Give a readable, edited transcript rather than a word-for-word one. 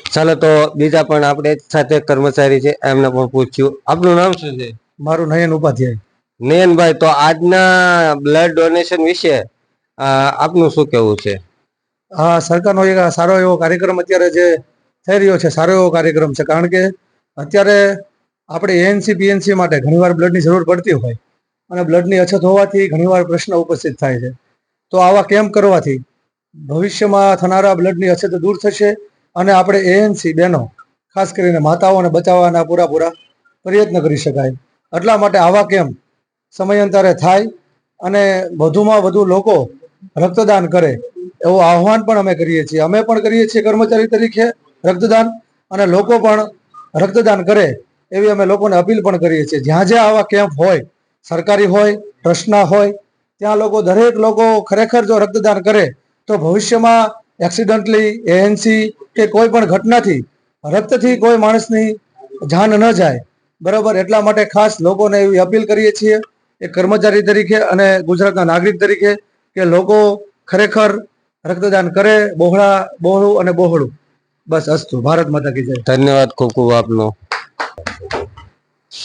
ચાલો તો બીજા પણ આપણે સાથે કર્મચારી છે એમને પણ પૂછ્યું. આપનું નામ શું છે? મારું નયન ઉપાધ્યાય. નયનભાઈ, તો આજના બ્લડ ડોનેશન વિશે આપનું શું કહેવું છે? હા, સરકારનો એક સારો એવો કાર્યક્રમ અત્યારે જે થઈ રહ્યો છે, સારો એવો કાર્યક્રમ છે. કારણ કે અત્યારે આપણે એએનસી પીએનસી માટે ઘણીવાર બ્લડની જરૂર પડતી હોય અને બ્લડની અછત હોવાથી ઘણીવાર પ્રશ્ન ઉપસ્થિત થાય છે. તો આવા કેમ્પ કરવાથી ભવિષ્યમાં થનારા બ્લડની અછત દૂર થશે અને આપણે એએનસી બહેનો, ખાસ કરીને માતાઓને બચાવવાના પૂરા પ્રયત્ન કરી શકાય. એટલા માટે આવા કેમ્પ સમયાંતરે થાય અને વધુમાં વધુ લોકો રક્તદાન કરે એવું આહ્વાન પણ અમે કરીએ છીએ. અમે પણ કરીએ છીએ કર્મચારી તરીકે રક્તદાન, અને લોકો પણ રક્તદાન કરે એવી અમે લોકોને અપીલ પણ કરીએ છીએ. જ્યાં જ્યાં આવા કેમ્પ હોય, સરકારી હોય, ટ્રસ્ટના હોય, ત્યાં દરેક લોકો ખરેખર જો રક્તદાન કરે તો ભવિષ્યમાં એક્સિડન્ટલી એએનસી કે કોઈ પણ ઘટનાથી રક્તથી કોઈ માણસની જાન ન જાય. બરાબર, એટલા માટે ખાસ લોકોને એવી અપીલ કરીએ છીએ એક કર્મચારી તરીકે અને ગુજરાતના નાગરિક તરીકે કે લોકો ખરેખર રક્તદાન કરે, બહોળું અને બહોળું. બસ, અસ્તુ. ભારત માતા કી જય. ધન્યવાદ ખૂબ ખૂબ આપનો.